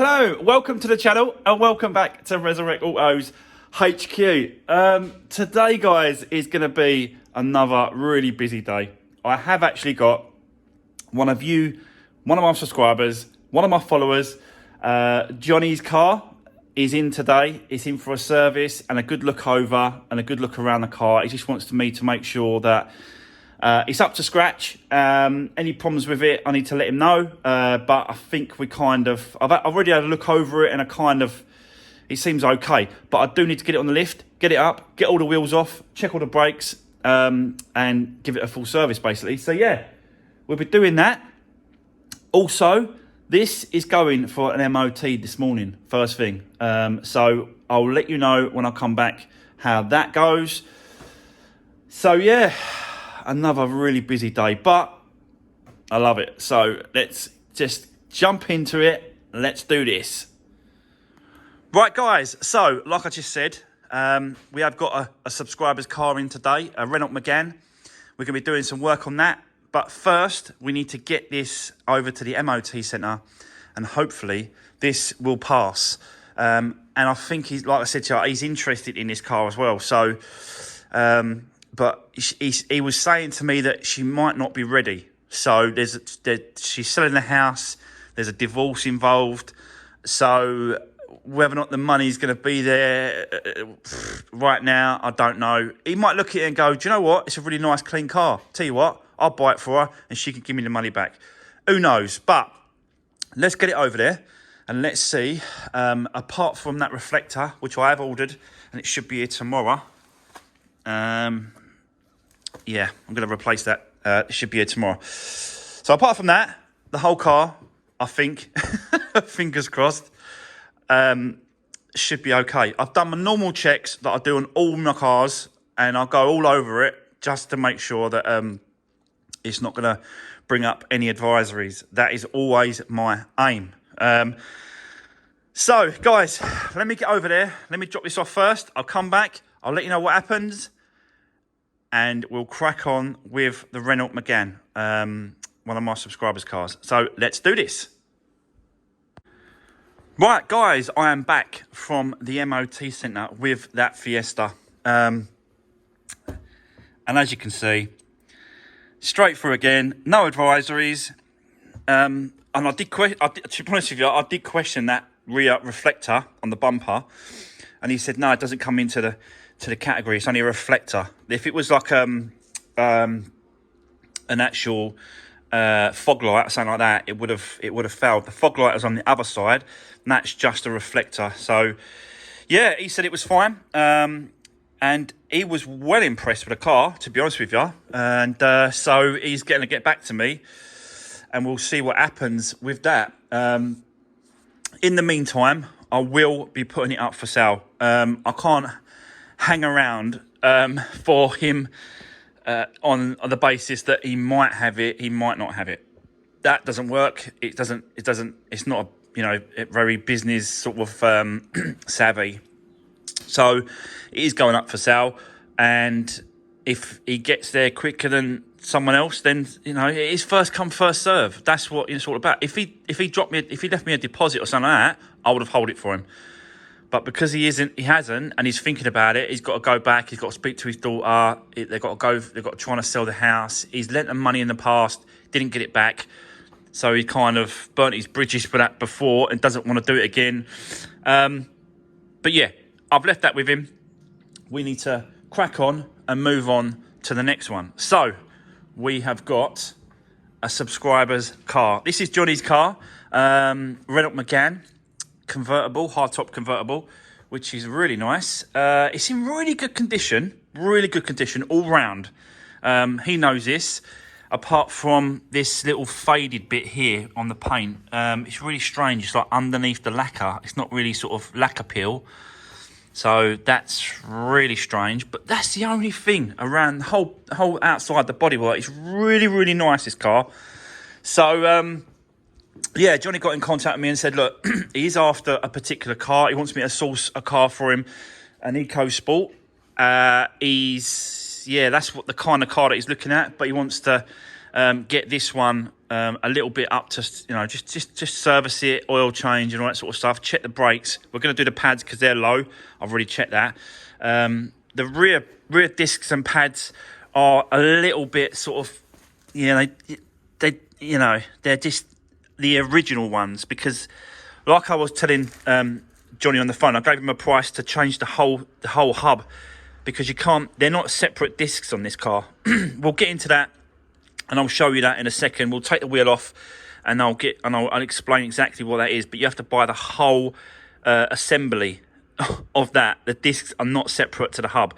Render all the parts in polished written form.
Hello, welcome to the channel and welcome back to Resurwreck Autos HQ. Today, guys, is going to be another really busy day. I have actually got one of my subscribers, one of my followers, Johnny's car is in today. It's in for a service and a good look over and a good look around the car. He just wants me to make sure that it's up to scratch. Any problems with it, I need to let him know. But I think I've already had a look over it and it seems okay. But I do need to get it on the lift, get it up, get all the wheels off, check all the brakes, and give it a full service, basically. So yeah, we'll be doing that. Also, this is going for an MOT this morning, first thing. So I'll let you know when I come back how that goes. So yeah, another really busy day, but I love it. So let's just jump into it. Let's do this. Right, guys. So like I just said, we have got a subscriber's car in today, a Renault Megane. We're going to be doing some work on that. But first, we need to get this over to the MOT centre, and hopefully this will pass. And I think like I said to you, he's interested in this car as well. So, but he was saying to me that she might not be ready. So she's selling the house. There's a divorce involved. So whether or not the money's going to be there right now, I don't know. He might look at it and go, do you know what? It's a really nice, clean car. Tell you what, I'll buy it for her and she can give me the money back. Who knows? But let's get it over there and let's see. Apart from that reflector, which I have ordered, and it should be here tomorrow. Yeah, I'm going to replace that. It should be here tomorrow. So apart from that, the whole car, I think, fingers crossed, should be okay. I've done my normal checks that I do on all my cars, and I'll go all over it just to make sure that it's not going to bring up any advisories. That is always my aim. So, guys, let me get over there. Let me drop this off first. I'll come back. I'll let you know what happens. And we'll crack on with the Renault Megane, one of my subscribers' cars. So let's do this. Right, guys, I am back from the MOT centre with that Fiesta. And as you can see, straight through again, no advisories. And to be honest with you, I did question that rear reflector on the bumper. And he said, no, it doesn't come into the category. It's only a reflector. If it was like an actual fog light or something like that, it would have failed. The fog light is on the other side, and that's just a reflector. So yeah, he said it was fine, and he was well impressed with the car, to be honest with you. And so he's going to get back to me, and we'll see what happens with that. In the meantime, I will be putting it up for sale. I can't hang around for him on the basis that he might have it, he might not have it. That doesn't work. It's not a very business sort of savvy. So it is going up for sale, and if he gets there quicker than someone else, then it is first come first serve. That's what it's all about. If he left me a deposit or something like that, I would have held it for him. But because he hasn't, and he's thinking about it, he's got to go back, he's got to speak to his daughter, they've got to try to sell the house. He's lent them money in the past, didn't get it back. So he kind of burnt his bridges for that before and doesn't want to do it again. But yeah, I've left that with him. We need to crack on and move on to the next one. So we have got a subscriber's car. This is Johnny's car, Renault Megane. Convertible, hardtop convertible, which is really nice. It's in really good condition all round. He knows this, apart from this little faded bit here on the paint. It's really strange. It's like underneath the lacquer. It's not really sort of lacquer peel, so that's really strange. But that's the only thing around the whole outside the bodywork. It's really nice, this car. So yeah, Johnny got in contact with me and said, look, he's after a particular car. He wants me to source a car for him, an EcoSport. That's what the kind of car that he's looking at, but he wants to get this one a little bit up to, you know, just service it, oil change and all that sort of stuff. Check the brakes. We're going to do the pads because they're low. I've already checked that. The rear discs and pads are a little bit sort of, you know, they you know, they're just the original ones, because like I was telling Johnny on the phone, I gave him a price to change the whole hub, because you can't, they're not separate discs on this car. We'll get into that and I'll show you that in a second. We'll take the wheel off and I'll explain exactly what that is, but you have to buy the whole assembly of that. The discs are not separate to the hub,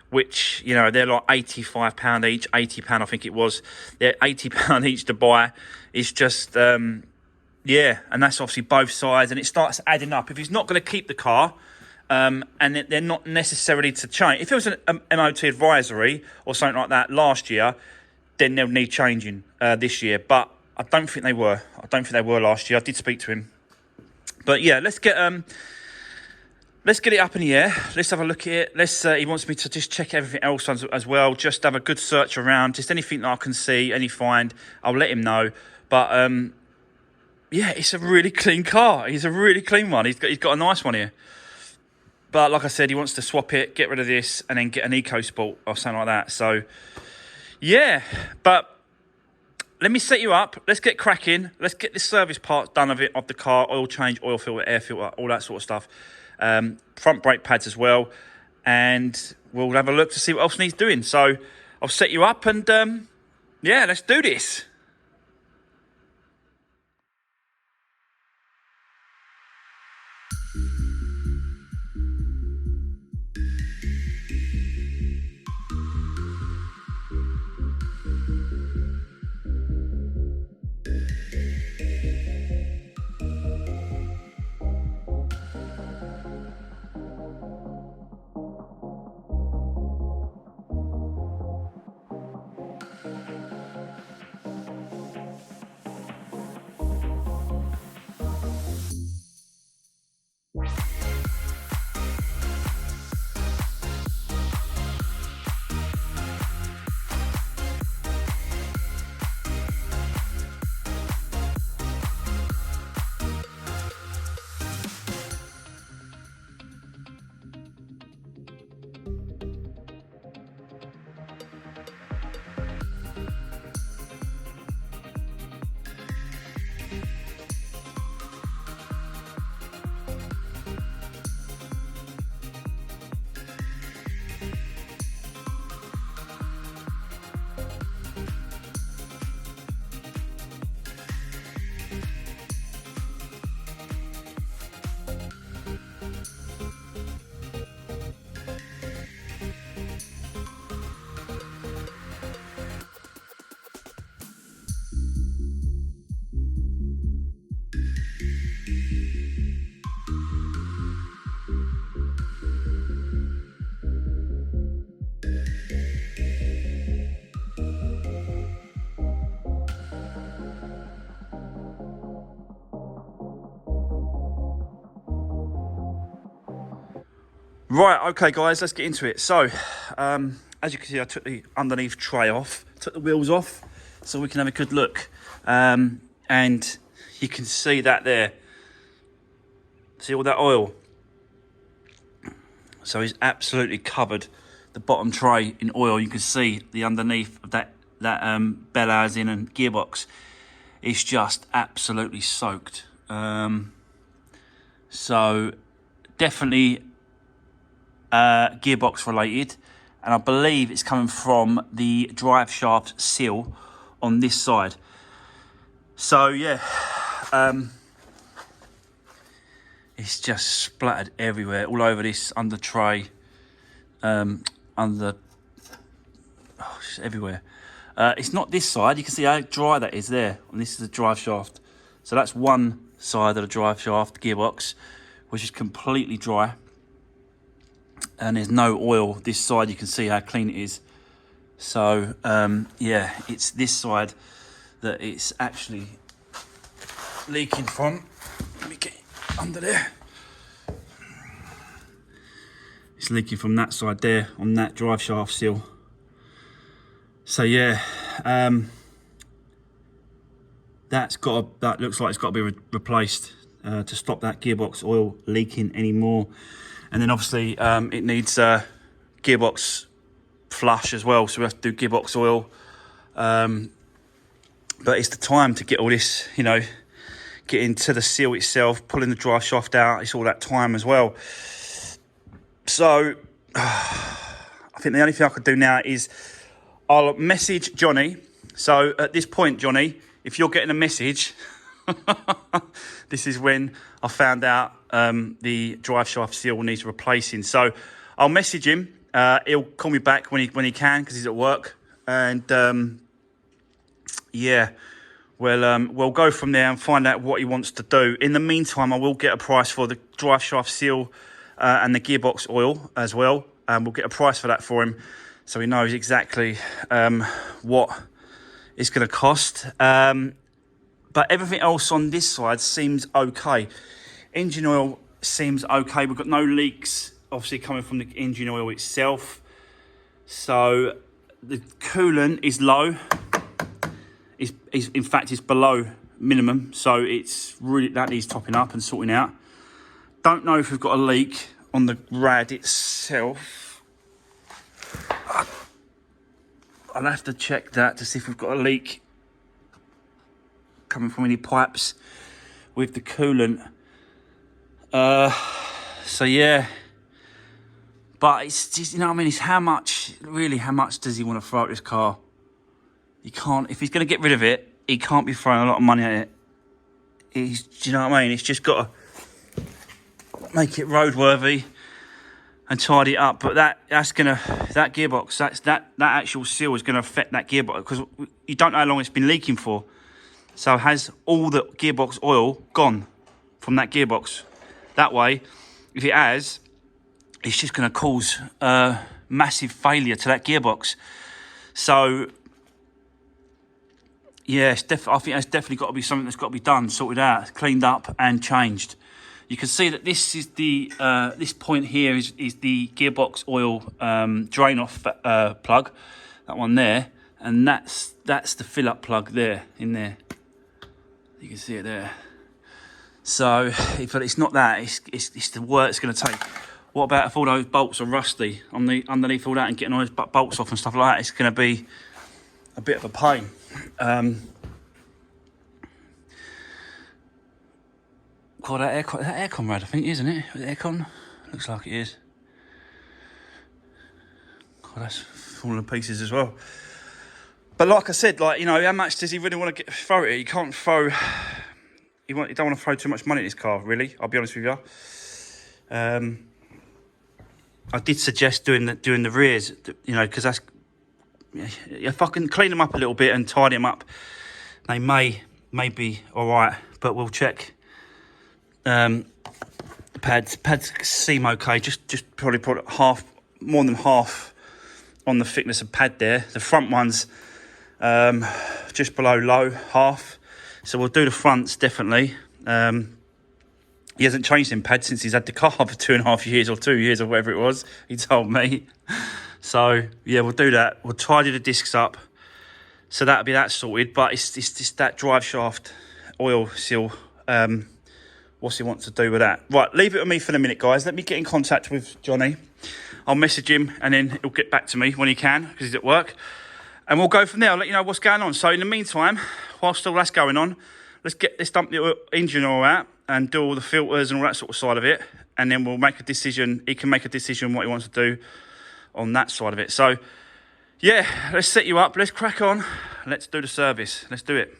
which, you know, they're like £85 each, £80 I think it was. They're £80 each to buy. It's just, yeah, and that's obviously both sides, and it starts adding up. If he's not going to keep the car, and they're not necessarily to change. If it was an MOT advisory or something like that last year, then they'll need changing this year. But I don't think they were. I don't think they were last year. I did speak to him. But yeah, let's get it up in the air. Let's have a look at it. He wants me to just check everything else as well. Just have a good search around. Just anything that I can see, any find, I'll let him know. But yeah, it's a really clean car. He's a really clean one. He's got a nice one here. But like I said, he wants to swap it, get rid of this, and then get an EcoSport or something like that. So yeah, but let me set you up. Let's get cracking. Let's get the service parts done of the car. Oil change, oil filter, air filter, all that sort of stuff. Front brake pads as well. And we'll have a look to see what else needs doing. So I'll set you up and yeah, let's do this. Right, okay guys, let's get into it. So, as you can see, I took the underneath tray off, took the wheels off, so we can have a good look. And you can see that there. See all that oil? So he's absolutely covered the bottom tray in oil. You can see the underneath of that bell housing and gearbox is just absolutely soaked. So definitely gearbox related, and I believe it's coming from the drive shaft seal on this side. So yeah, it's just splattered everywhere, all over this under tray, just everywhere. It's not this side. You can see how dry that is there, and this is the drive shaft. So that's one side of the drive shaft gearbox, which is completely dry. And there's no oil this side. You can see how clean it is. So yeah, it's this side that it's actually leaking from. Let me get under there. It's leaking from that side there on that drive shaft seal. So yeah, that looks like it's got to be replaced to stop that gearbox oil leaking anymore. And then obviously it needs gearbox flush as well, so we have to do gearbox oil. But it's the time to get all this, you know, get into the seal itself, pulling the drive shaft out. It's all that time as well. So I think the only thing I could do now is I'll message Johnny. So at this point, Johnny, if you're getting a message, this is when I found out the drive shaft seal needs replacing. So I'll message him. He'll call me back when he can, because he's at work. And yeah, we'll go from there and find out what he wants to do. In the meantime, I will get a price for the drive shaft seal and the gearbox oil as well. We'll get a price for that for him, so he knows exactly what it's going to cost. But everything else on this side seems okay. Engine oil seems okay. We've got no leaks, obviously, coming from the engine oil itself. So the coolant is low. In fact, it's below minimum. So it's really, that needs topping up and sorting out. Don't know if we've got a leak on the rad itself. I'll have to check that to see if we've got a leak coming from any pipes with the coolant. So yeah, but it's just, you know what I mean, it's how much does he want to throw at this car? He can't, if he's going to get rid of it, he can't be throwing a lot of money at it. Do you know what I mean? It's just got to make it roadworthy and tidy it up. But that gearbox, that actual seal is going to affect that gearbox, because you don't know how long it's been leaking for. So has all the gearbox oil gone from that gearbox? That way, if it has, it's just going to cause massive failure to that gearbox. So yeah, I think that's definitely got to be something that's got to be done, sorted out, cleaned up and changed. You can see that this is the this point here is the gearbox oil drain off plug, that one there, and that's the fill up plug there in there. You can see it there. So, but it's not that. It's the work it's going to take. What about if all those bolts are rusty on the underneath all that, and getting all those bolts off and stuff like that? It's going to be a bit of a pain. God, that aircon rad, I think, isn't it? Aircon? Looks like it is. God, that's falling to pieces as well. But like I said, like, you know, how much does he really want to throw it? He can't throw. You don't want to throw too much money at this car, really. I'll be honest with you. I did suggest doing the rears, you know, because that's, if I can clean them up a little bit and tidy them up, they may be all right. But we'll check. Pads seem okay. Just probably put more than half on the thickness of pad there. The front ones just below low, half. So we'll do the fronts definitely. He hasn't changed in pad since he's had the car for 2.5 years or 2 years or whatever it was, he told me. So yeah, we'll do that. We'll tidy the discs up. So that'll be that sorted. But it's just that drive shaft oil seal. What's he want to do with that? Right, leave it with me for a minute, guys. Let me get in contact with Johnny. I'll message him and then he'll get back to me when he can, because he's at work. And we'll go from there. I'll let you know what's going on. So in the meantime, whilst all that's going on, let's dump the engine oil out and do all the filters and all that sort of side of it. And then we'll make a decision. He can make a decision what he wants to do on that side of it. So yeah, let's set you up. Let's crack on. Let's do the service. Let's do it.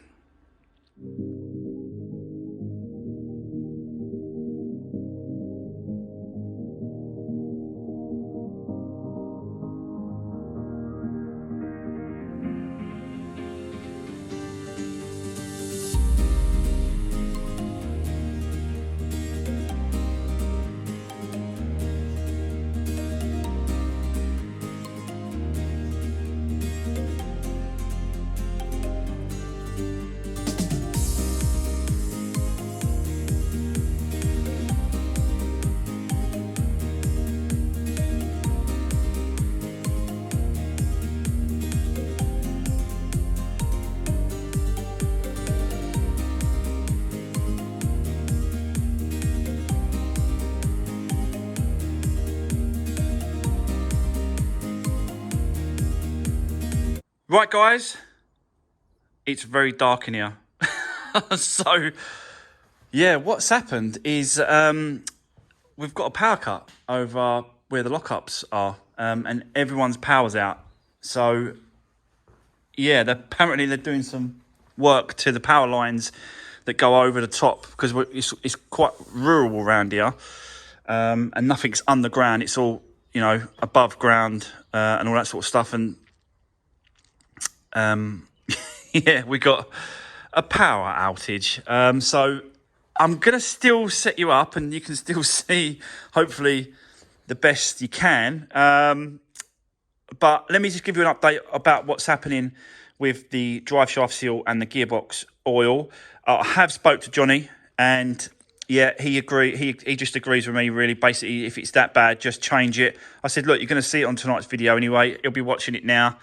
Right, guys, it's very dark in here. So, yeah, what's happened is we've got a power cut over where the lockups are, and everyone's power's out. So, yeah, apparently they're doing some work to the power lines that go over the top, because it's quite rural around here, and nothing's underground. It's all, you know, above ground and all that sort of stuff. And yeah, we got a power outage. So I'm gonna still set you up, and you can still see, hopefully, the best you can. But let me just give you an update about what's happening with the drive shaft seal and the gearbox oil. I have spoke to Johnny, and yeah, he just agrees with me, really. Basically, if it's that bad, just change it. I said, look, you're going to see it on tonight's video anyway. He'll be watching it now.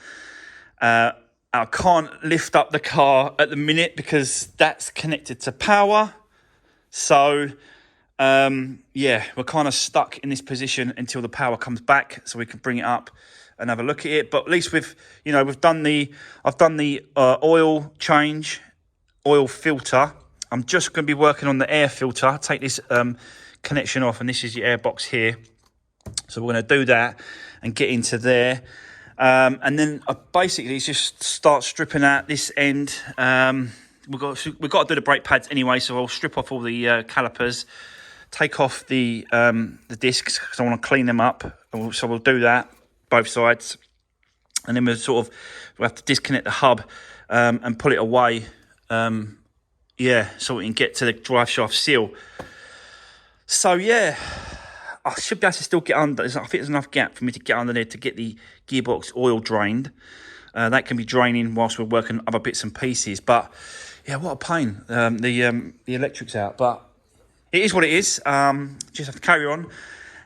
I can't lift up the car at the minute because that's connected to power. So, yeah, we're kind of stuck in this position until the power comes back, so we can bring it up and have a look at it. But at least I've done the oil change, oil filter. I'm just going to be working on the air filter. Take this connection off, and this is your air box here. So we're going to do that and get into there. And then basically just start stripping out this end. We've got to do the brake pads anyway, so I'll strip off all the calipers, take off the discs because I want to clean them up. So we'll do that, both sides. And then we'll have to disconnect the hub and pull it away. Yeah, so we can get to the drive shaft seal. So yeah, I should be able to still get under. I think there's enough gap for me to get under there to get the gearbox oil drained. That can be draining whilst we're working other bits and pieces. But yeah, what a pain. The electric's out, but it is what it is. Just have to carry on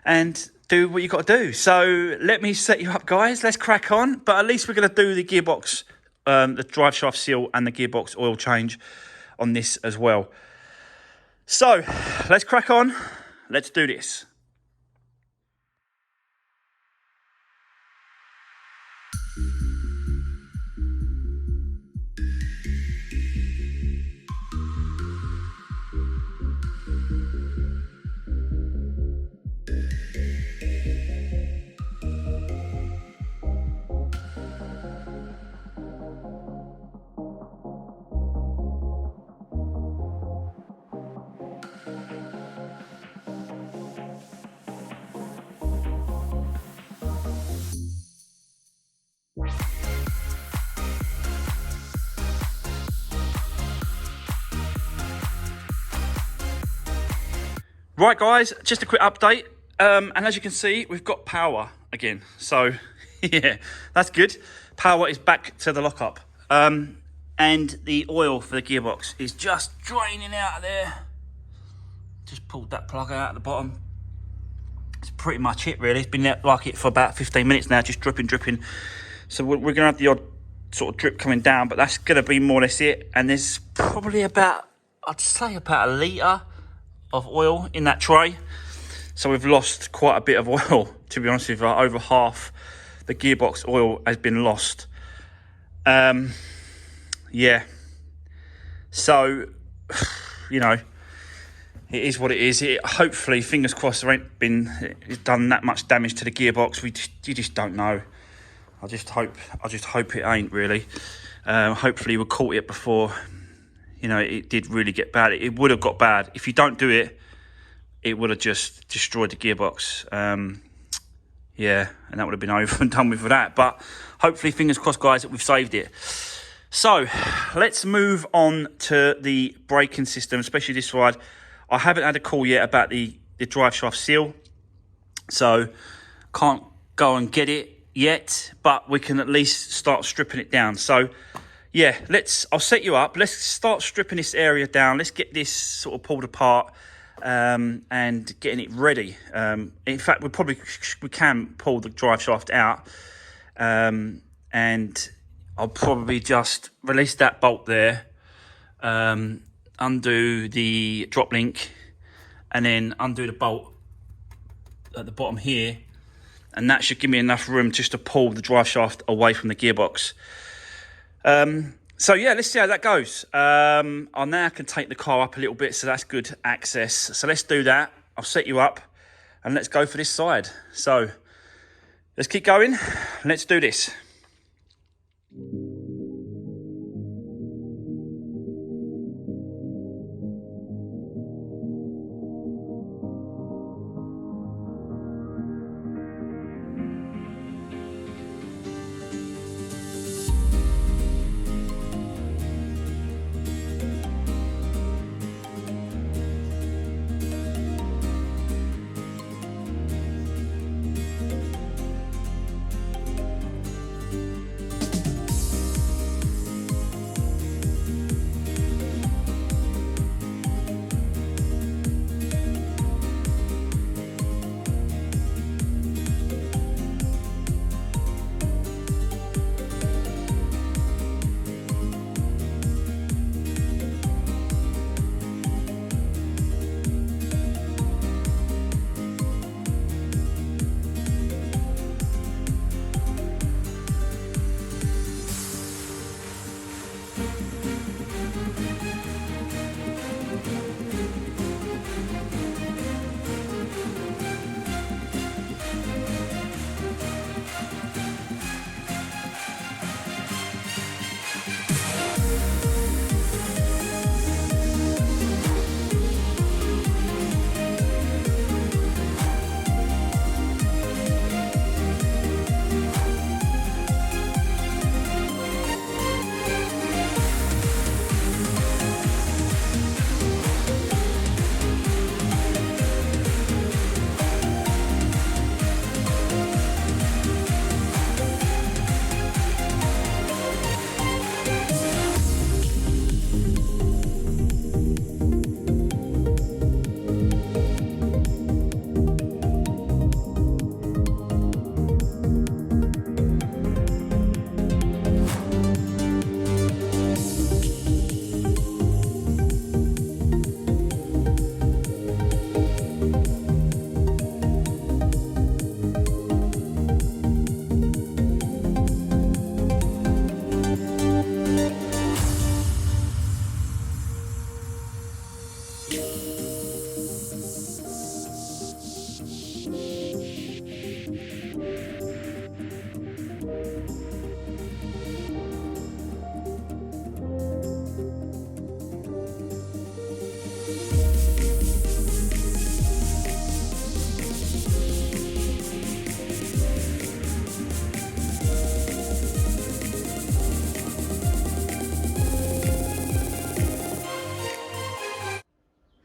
and do what you got to do. So let me set you up, guys. Let's crack on. But at least we're going to do the gearbox, the drive shaft seal and the gearbox oil change on this as well. So let's crack on. Let's do this. Right, guys, just a quick update. And as you can see, we've got power again. So, yeah, that's good. Power is back to the lockup. And the oil for the gearbox is just draining out of there. Just pulled that plug out at the bottom. It's pretty much it, really. It's been like it for about 15 minutes now, just dripping. So we're going to have the odd sort of drip coming down, but that's going to be more or less it. And there's probably about, I'd say about a litre of oil in that tray. So we've lost quite a bit of oil, to be honest with you. Over half the gearbox oil has been lost. Yeah. So, you know, it is what it is. Hopefully, fingers crossed, there ain't been done that much damage to the gearbox. You just don't know. I just hope it ain't, really. Hopefully we caught it before, you know, it did really get bad. It would have got bad. If you don't do it, it would have just destroyed the gearbox. Yeah, and that would have been over and done with for that. But hopefully, fingers crossed, guys, that we've saved it. So let's move on to the braking system, especially this side. I haven't had a call yet about the drive shaft seal, so can't go and get it yet, but we can at least start stripping it down. So yeah, I'll set you up. Let's start stripping this area down. Let's get this sort of pulled apart and getting it ready. In fact, we can pull the drive shaft out, and I'll probably just release that bolt there, undo the drop link, and then undo the bolt at the bottom here, and that should give me enough room just to pull the drive shaft away from the gearbox. So yeah, let's see how that goes. I now can take the car up a little bit, so that's good access. So let's do that. I'll set you up and let's go for this side. So let's keep going. Let's do this.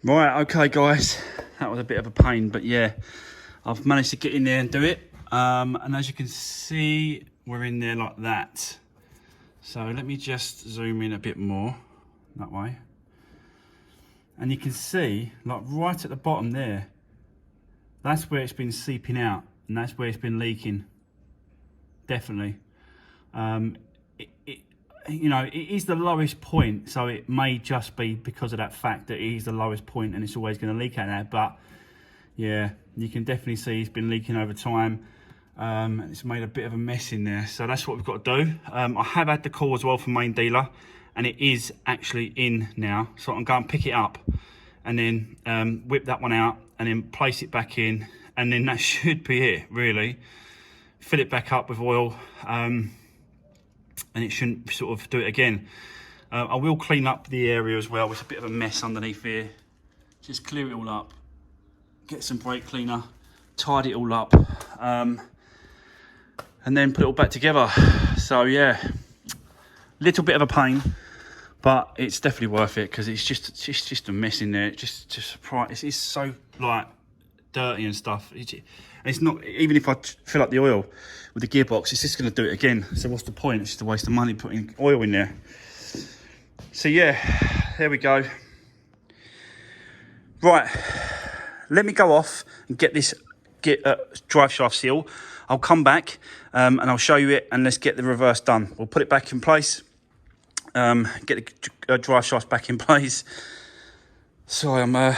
Right, okay guys, that was a bit of a pain, but yeah, I've managed to get in there and do it. And as you can see, we're in there like that. So let me just zoom in a bit more, that way. And you can see, like right at the bottom there, that's where it's been seeping out, and that's where it's been leaking, definitely. You know, it is the lowest point, so it may just be because of that fact that it is the lowest point and it's always going to leak out there. But yeah, you can definitely see it's been leaking over time. It's made a bit of a mess in there, so that's what we've got to do. I have had the call as well from main dealer, and it is actually in now, so I'm going to pick it up and then whip that one out and then place it back in, and then that should be it really. Fill it back up with oil, and it shouldn't sort of do it again. I will clean up the area as well. It's a bit of a mess underneath here. Just clear it all up, get some brake cleaner, tidy it all up, and then put it all back together. So yeah, little bit of a pain, but it's definitely worth it because it's just a mess in there. It's so like dirty and stuff. It's not, even if I fill up the oil with the gearbox, it's just going to do it again. So what's the point? It's just a waste of money putting oil in there. So yeah, there we go. Right, let me go off and get this drive shaft seal. I'll come back and I'll show you it, and let's get the reverse done. We'll put it back in place, get the drive shaft back in place. Sorry, I'm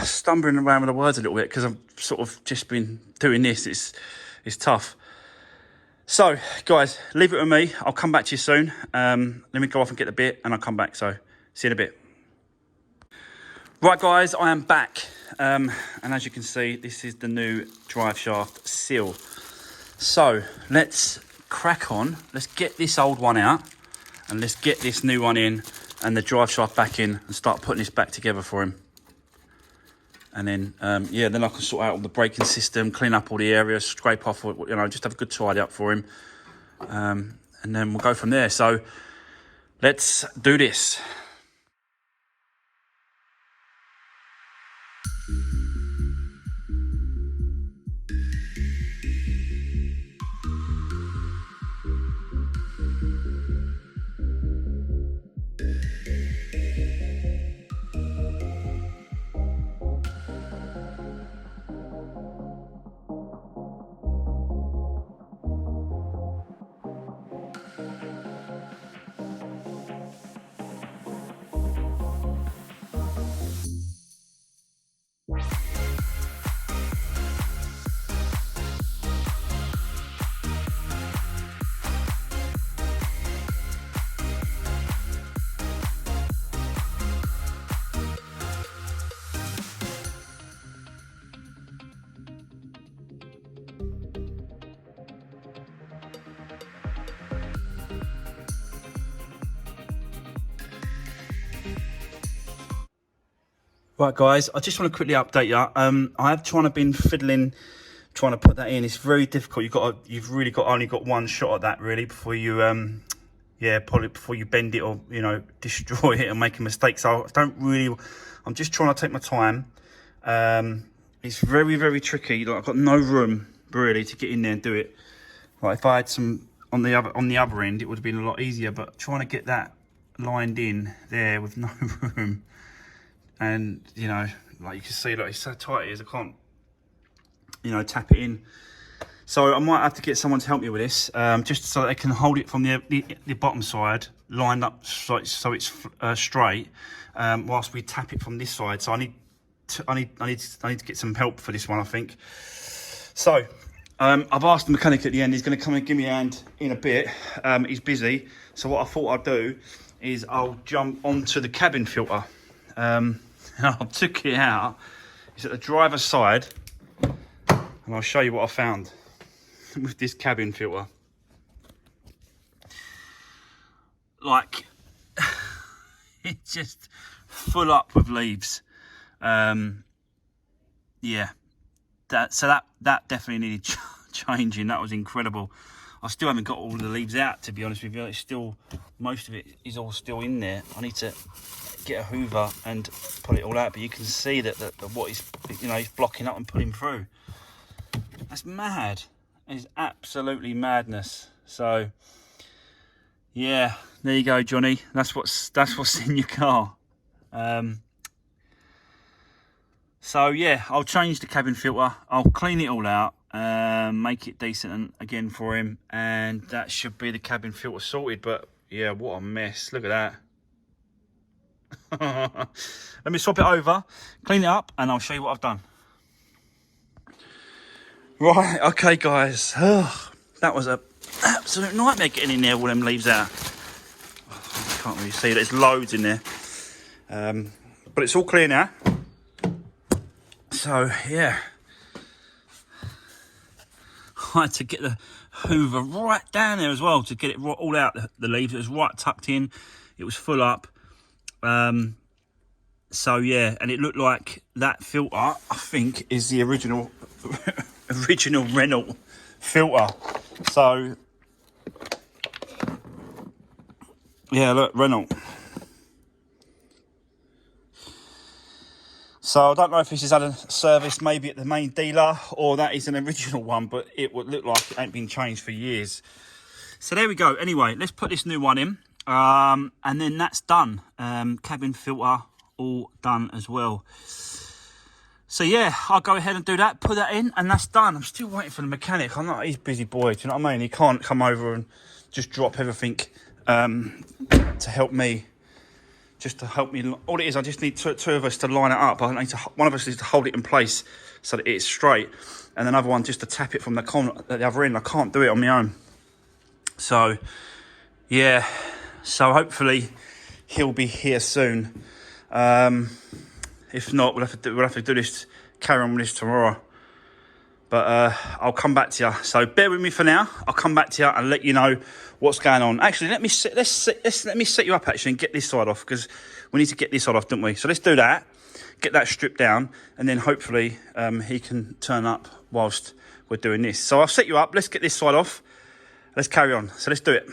stumbling around with the words a little bit because I've sort of just been doing this. It's tough. So, guys, leave it with me. I'll come back to you soon. Let me go off and get the bit, and I'll come back. So, see you in a bit. Right, guys, I am back. And as you can see, this is the new Driveshaft seal. So, let's crack on. Let's get this old one out, and let's get this new one in, and the Driveshaft back in, and start putting this back together for him. And then, yeah, then I can sort out all the braking system, clean up all the areas, scrape off, you know, just have a good tidy up for him. And then we'll go from there. So let's do this. Right, guys, I just want to quickly update you. I have been fiddling, trying to put that in. It's very difficult. You've really only got one shot at that really before you, probably before you bend it or destroy it and make a mistake. So I'm just trying to take my time. It's very, very tricky. Like, I've got no room really to get in there and do it. Like, if I had some on the other end, it would have been a lot easier. But trying to get that lined in there with no room. And, like you can see, like, it's so tight it is, I can't, tap it in. So I might have to get someone to help me with this, just so they can hold it from the bottom side, lined up so it's straight, whilst we tap it from this side. So I need to get some help for this one, I think. So I've asked the mechanic at the end. He's going to come and give me a hand in a bit. He's busy. So what I thought I'd do is I'll jump onto the cabin filter. I took it out. It's at the driver's side, and I'll show you what I found with this cabin filter. Like, it's just full up with leaves. Yeah, that definitely needed changing. That was incredible. I still haven't got all the leaves out, to be honest with you. It's still, most of it is all still in there. I need to get a hoover and pull it all out, but you can see that what is, he's blocking up and pulling through. That's mad. It's absolutely madness. So yeah, there you go, Johnny. That's what's in your car. So yeah, I'll change the cabin filter. I'll clean it all out, make it decent again for him, and that should be the cabin filter sorted. But yeah, what a mess. Look at that. Let me swap it over, clean it up, and I'll show you what I've done. Right, okay, guys. That was an absolute nightmare getting in there with all them leaves out. I can't really see that. There's loads in there. But it's all clear now. So, yeah. I had to get the hoover right down there as well to get it all out, the leaves. It was right tucked in. It was full up. So yeah, and it looked like that filter, I think, is the original Renault filter. So yeah, look, Renault. So I don't know if this has had a service maybe at the main dealer or that is an original one, but it would look like it ain't been changed for years. So there we go. Anyway, let's put this new one in. And then that's done. Cabin filter all done as well. So yeah, I'll go ahead and do that, put that in, and that's done. I'm still waiting for the mechanic. I'm not, he's a busy boy, do you know what I mean? He can't come over and just drop everything to help me. Just to help me. All it is, I just need two of us to line it up. One of us needs to hold it in place so that it's straight, and another one just to tap it from the other end. I can't do it on my own. So yeah, so hopefully he'll be here soon. If not, we'll have to do this, carry on with this tomorrow. But I'll come back to you. So bear with me for now. I'll come back to you and let you know what's going on. Actually, let me set you up actually and get this side off, because we need to get this side off, don't we? So let's do that. Get that stripped down, and then hopefully he can turn up whilst we're doing this. So I'll set you up. Let's get this side off. Let's carry on. So let's do it.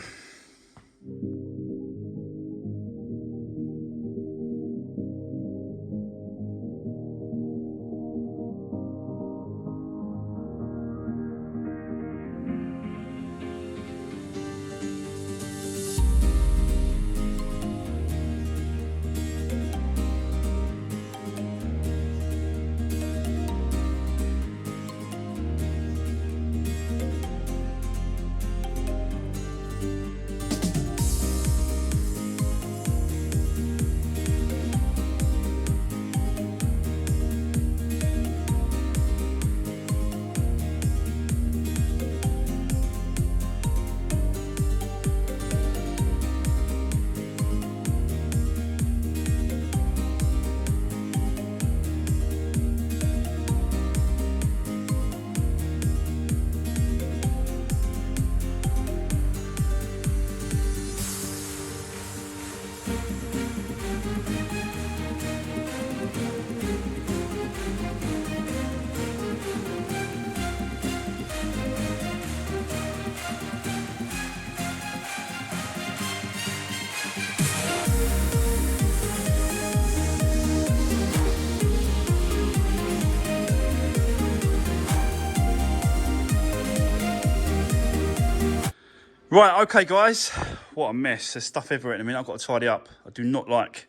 Right, okay guys, what a mess. There's stuff everywhere in a minute. I've got to tidy up. I do not like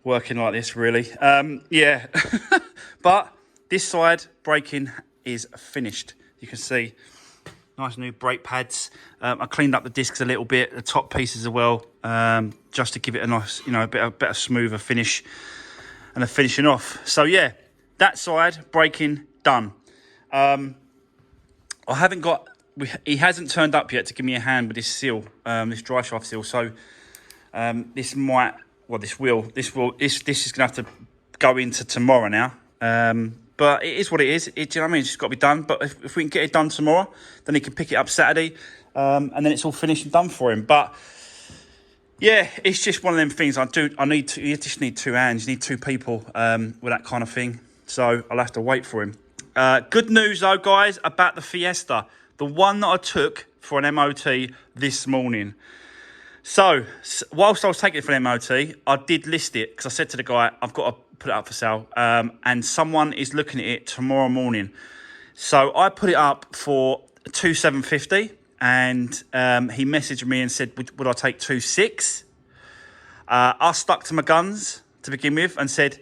working like this, really. Yeah, but this side braking is finished. You can see nice new brake pads. I cleaned up the discs a little bit, the top pieces as well, just to give it a nice, you know, a better smoother finish and a finishing off. So yeah, that side braking done. I haven't got. He hasn't turned up yet to give me a hand with this seal, this Driveshaft seal. So this might, well, this is going to have to go into tomorrow now. But it is what it is. Do you know what I mean? It's just got to be done. But if we can get it done tomorrow, then he can pick it up Saturday, and then it's all finished and done for him. But yeah, it's just one of them things. You just need two hands. You need two people with that kind of thing. So I'll have to wait for him. Good news though, guys, about the Fiesta. The one that I took for an MOT this morning. So, whilst I was taking it for an MOT, I did list it, because I said to the guy, I've got to put it up for sale. And someone is looking at it tomorrow morning. So, I put it up for 2,750. And he messaged me and said, would I take 2,600? I stuck to my guns to begin with and said,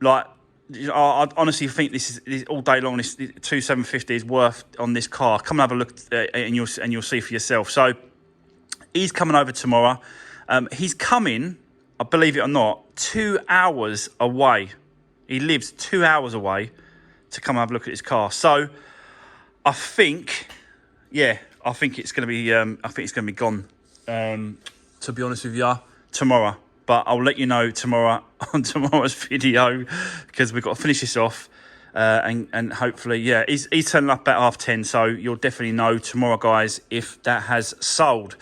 like, I honestly think this is all day long. This 2,750 is worth on this car. Come and have a look, and you'll see for yourself. So he's coming over tomorrow. He's coming, I believe it or not, 2 hours away. He lives 2 hours away to come and have a look at his car. So I think, yeah, I think it's going to be. I think it's going to be gone. To be honest with you, tomorrow. But I'll let you know tomorrow on tomorrow's video, because we've got to finish this off. And hopefully, yeah, he's turning up at 10:30. So you'll definitely know tomorrow, guys, if that has sold.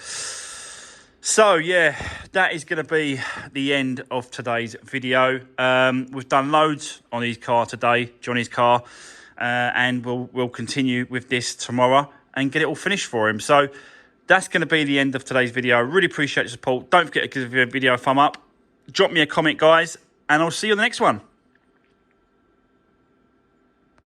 So, yeah, that is going to be the end of today's video. We've done loads on his car today, Johnny's car. And we'll continue with this tomorrow and get it all finished for him. So that's going to be the end of today's video. I really appreciate your support. Don't forget to give the video a thumb up. Drop me a comment, guys, and I'll see you on the next one.